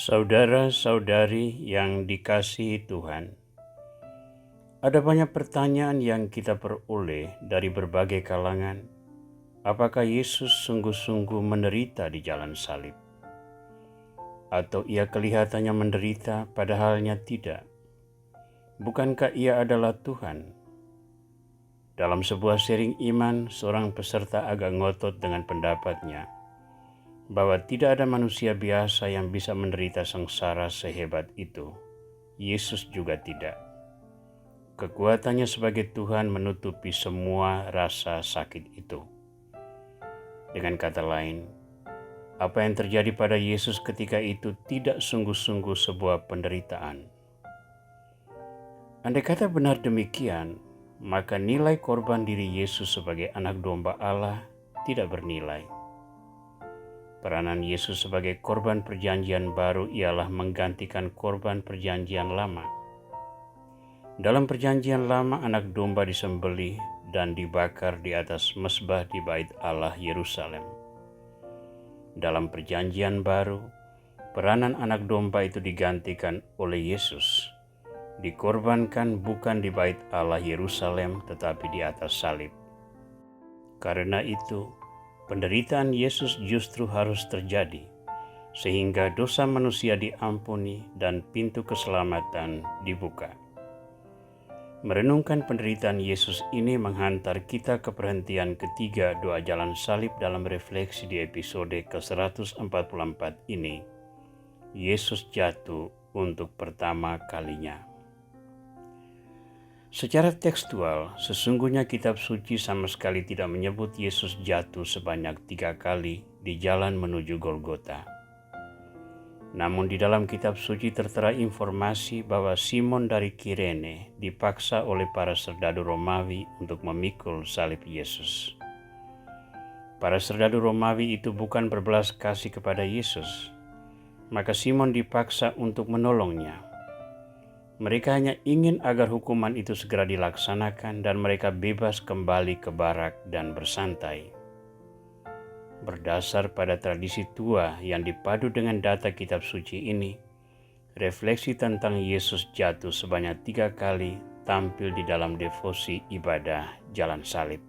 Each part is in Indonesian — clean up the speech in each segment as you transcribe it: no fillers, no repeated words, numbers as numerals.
Saudara-saudari yang dikasihi Tuhan, ada banyak pertanyaan yang kita peroleh dari berbagai kalangan. Apakah Yesus sungguh-sungguh menderita di jalan salib? Atau ia kelihatannya menderita padahalnya tidak? Bukankah ia adalah Tuhan? Dalam sebuah sharing iman, seorang peserta agak ngotot dengan pendapatnya bahwa tidak ada manusia biasa yang bisa menderita sengsara sehebat itu. Yesus juga tidak. Kekuatannya sebagai Tuhan menutupi semua rasa sakit itu. Dengan kata lain, apa yang terjadi pada Yesus ketika itu tidak sungguh-sungguh sebuah penderitaan. Andai kata benar demikian, maka nilai korban diri Yesus sebagai anak domba Allah tidak bernilai. Peranan Yesus sebagai korban perjanjian baru ialah menggantikan korban perjanjian lama. Dalam perjanjian lama, anak domba disembelih dan dibakar di atas mezbah di bait Allah Yerusalem. Dalam perjanjian baru, peranan anak domba itu digantikan oleh Yesus, dikorbankan bukan di bait Allah Yerusalem tetapi di atas salib. Karena itu, penderitaan Yesus justru harus terjadi, sehingga dosa manusia diampuni dan pintu keselamatan dibuka. Merenungkan penderitaan Yesus ini menghantar kita ke perhentian ketiga doa jalan salib dalam refleksi di episode ke-144 ini. Yesus jatuh untuk pertama kalinya. Secara tekstual, sesungguhnya kitab suci sama sekali tidak menyebut Yesus jatuh sebanyak 3 kali di jalan menuju Golgota. Namun di dalam kitab suci tertera informasi bahwa Simon dari Kirene dipaksa oleh para serdadu Romawi untuk memikul salib Yesus. Para serdadu Romawi itu bukan berbelas kasih kepada Yesus, maka Simon dipaksa untuk menolongnya. Mereka hanya ingin agar hukuman itu segera dilaksanakan dan mereka bebas kembali ke barak dan bersantai. Berdasar pada tradisi tua yang dipadu dengan data kitab suci ini, refleksi tentang Yesus jatuh sebanyak 3 kali tampil di dalam devosi ibadah jalan salib.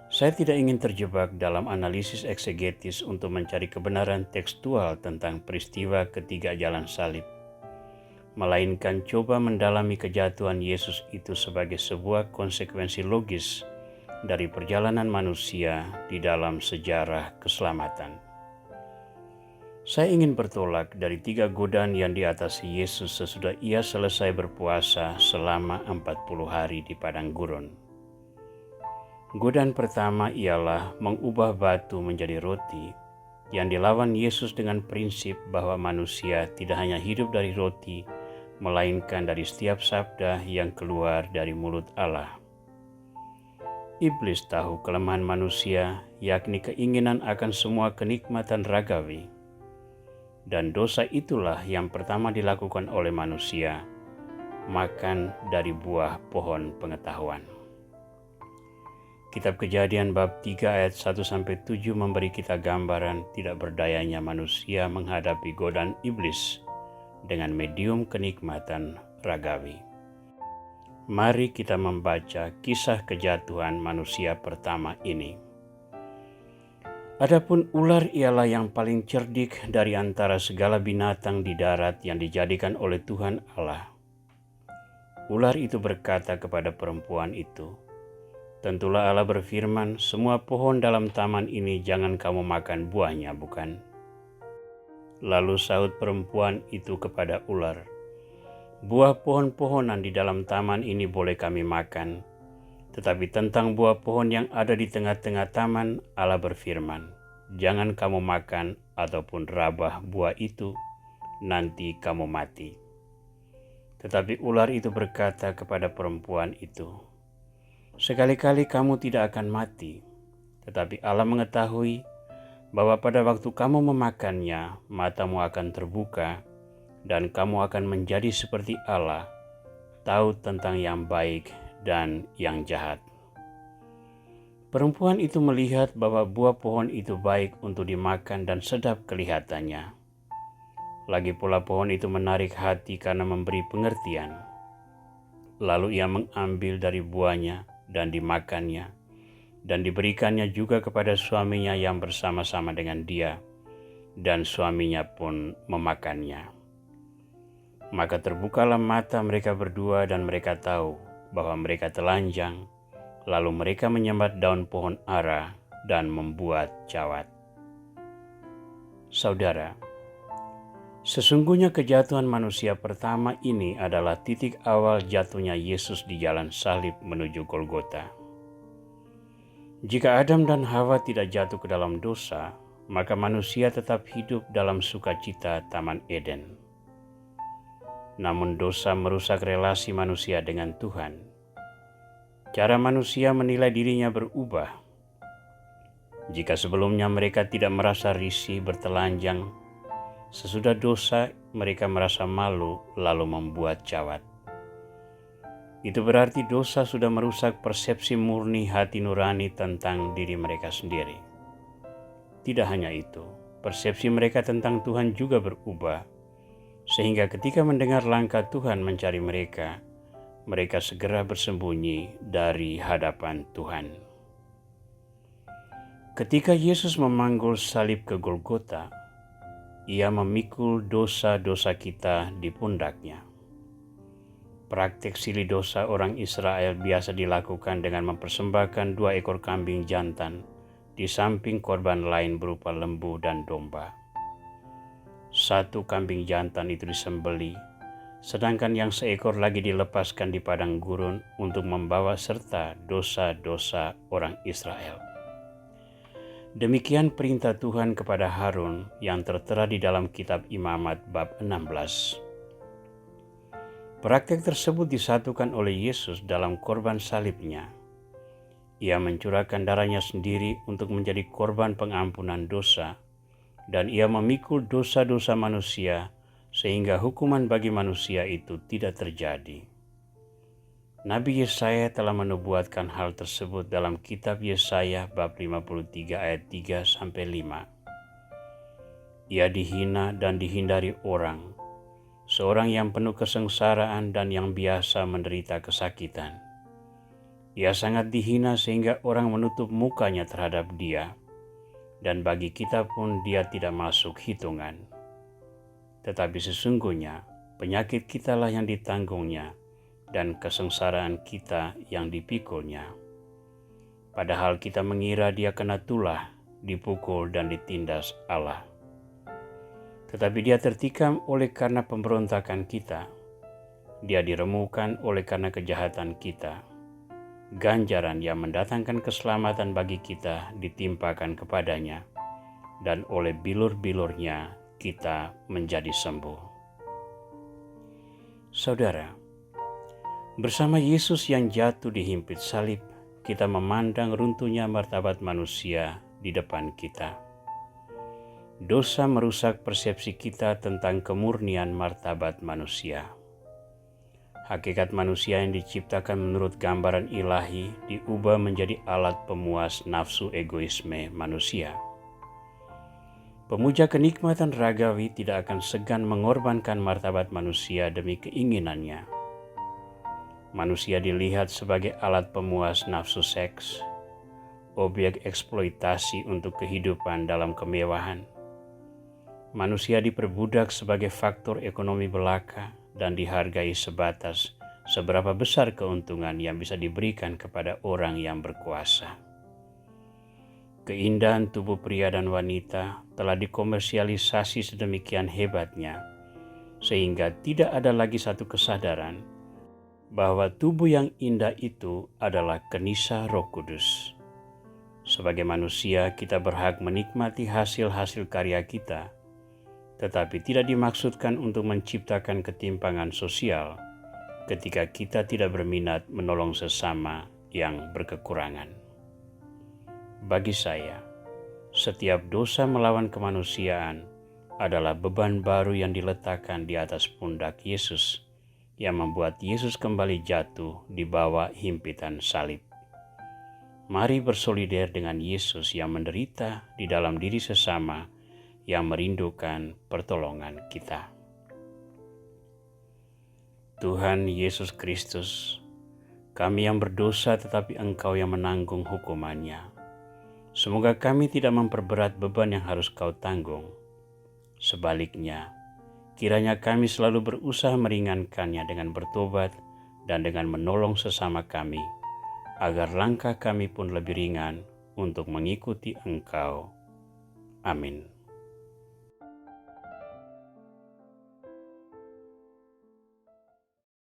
Saya tidak ingin terjebak dalam analisis eksegetis untuk mencari kebenaran tekstual tentang peristiwa ketiga jalan salib, melainkan coba mendalami kejatuhan Yesus itu sebagai sebuah konsekuensi logis dari perjalanan manusia di dalam sejarah keselamatan. Saya ingin bertolak dari 3 godaan yang diatasi Yesus sesudah ia selesai berpuasa selama 40 hari di padang gurun. Godaan pertama ialah mengubah batu menjadi roti, yang dilawan Yesus dengan prinsip bahwa manusia tidak hanya hidup dari roti, melainkan dari setiap sabda yang keluar dari mulut Allah. Iblis tahu kelemahan manusia, yakni keinginan akan semua kenikmatan ragawi. Dan dosa itulah yang pertama dilakukan oleh manusia, makan dari buah pohon pengetahuan. Kitab Kejadian bab 3 ayat 1-7 memberi kita gambaran tidak berdayanya manusia menghadapi godaan iblis dengan medium kenikmatan ragawi. Mari kita membaca kisah kejatuhan manusia pertama ini. Adapun ular ialah yang paling cerdik dari antara segala binatang di darat yang dijadikan oleh Tuhan Allah. Ular itu berkata kepada perempuan itu, "Tentulah Allah berfirman, semua pohon dalam taman ini jangan kamu makan buahnya, bukan?" Lalu sahut perempuan itu kepada ular, "Buah pohon-pohonan di dalam taman ini boleh kami makan, tetapi tentang buah pohon yang ada di tengah-tengah taman, Allah berfirman, jangan kamu makan ataupun rabah buah itu, nanti kamu mati." Tetapi ular itu berkata kepada perempuan itu, "Sekali-kali kamu tidak akan mati, tetapi Allah mengetahui bahwa pada waktu kamu memakannya, matamu akan terbuka, dan kamu akan menjadi seperti Allah, tahu tentang yang baik dan yang jahat." Perempuan itu melihat bahwa buah pohon itu baik untuk dimakan dan sedap kelihatannya. Lagi pula pohon itu menarik hati karena memberi pengertian. Lalu ia mengambil dari buahnya dan dimakannya, dan diberikannya juga kepada suaminya yang bersama-sama dengan dia, dan suaminya pun memakannya. Maka terbukalah mata mereka berdua dan mereka tahu bahwa mereka telanjang. Lalu mereka menyembat daun pohon ara dan membuat cawat. Saudara, sesungguhnya kejatuhan manusia pertama ini adalah titik awal jatuhnya Yesus di jalan salib menuju Golgota. Jika Adam dan Hawa tidak jatuh ke dalam dosa, maka manusia tetap hidup dalam sukacita Taman Eden. Namun dosa merusak relasi manusia dengan Tuhan. Cara manusia menilai dirinya berubah. Jika sebelumnya mereka tidak merasa risih bertelanjang, sesudah dosa mereka merasa malu lalu membuat cawat. Itu berarti dosa sudah merusak persepsi murni hati nurani tentang diri mereka sendiri. Tidak hanya itu, persepsi mereka tentang Tuhan juga berubah, sehingga ketika mendengar langkah Tuhan mencari mereka, mereka segera bersembunyi dari hadapan Tuhan. Ketika Yesus memanggul salib ke Golgota, ia memikul dosa-dosa kita di pundaknya. Praktik silih dosa orang Israel biasa dilakukan dengan mempersembahkan 2 ekor kambing jantan di samping korban lain berupa lembu dan domba. 1 kambing jantan itu disembelih, sedangkan yang seekor lagi dilepaskan di padang gurun untuk membawa serta dosa-dosa orang Israel. Demikian perintah Tuhan kepada Harun yang tertera di dalam kitab Imamat bab 16. Praktek tersebut disatukan oleh Yesus dalam korban salibnya. Ia mencurahkan darahnya sendiri untuk menjadi korban pengampunan dosa, dan ia memikul dosa-dosa manusia sehingga hukuman bagi manusia itu tidak terjadi. Nabi Yesaya telah menubuatkan hal tersebut dalam kitab Yesaya bab 53 ayat 3-5. Ia dihina dan dihindari orang, seorang yang penuh kesengsaraan dan yang biasa menderita kesakitan. Ia sangat dihina sehingga orang menutup mukanya terhadap dia, dan bagi kita pun dia tidak masuk hitungan. Tetapi sesungguhnya penyakit kitalah yang ditanggungnya dan kesengsaraan kita yang dipikulnya. Padahal kita mengira dia kena tulah, dipukul dan ditindas Allah. Tetapi dia tertikam oleh karena pemberontakan kita. Dia diremukkan oleh karena kejahatan kita. Ganjaran yang mendatangkan keselamatan bagi kita ditimpakan kepadanya, dan oleh bilur-bilurnya kita menjadi sembuh. Saudara, bersama Yesus yang jatuh di himpit salib, kita memandang runtuhnya martabat manusia di depan kita. Dosa merusak persepsi kita tentang kemurnian martabat manusia. Hakikat manusia yang diciptakan menurut gambaran ilahi diubah menjadi alat pemuas nafsu egoisme manusia. Pemuja kenikmatan ragawi tidak akan segan mengorbankan martabat manusia demi keinginannya. Manusia dilihat sebagai alat pemuas nafsu seks, objek eksploitasi untuk kehidupan dalam kemewahan. Manusia diperbudak sebagai faktor ekonomi belaka dan dihargai sebatas seberapa besar keuntungan yang bisa diberikan kepada orang yang berkuasa. Keindahan tubuh pria dan wanita telah dikomersialisasi sedemikian hebatnya, sehingga tidak ada lagi satu kesadaran bahwa tubuh yang indah itu adalah kenisa Roh Kudus. Sebagai manusia, kita berhak menikmati hasil-hasil karya kita, tetapi tidak dimaksudkan untuk menciptakan ketimpangan sosial ketika kita tidak berminat menolong sesama yang berkekurangan. Bagi saya, setiap dosa melawan kemanusiaan adalah beban baru yang diletakkan di atas pundak Yesus, yang membuat Yesus kembali jatuh di bawah himpitan salib. Mari bersolider dengan Yesus yang menderita di dalam diri sesama, yang merindukan pertolongan kita. Tuhan Yesus Kristus, kami yang berdosa tetapi Engkau yang menanggung hukumannya. Semoga kami tidak memperberat beban yang harus Kau tanggung. Sebaliknya, kiranya kami selalu berusaha meringankannya dengan bertobat dan dengan menolong sesama kami, agar langkah kami pun lebih ringan untuk mengikuti Engkau. Amin.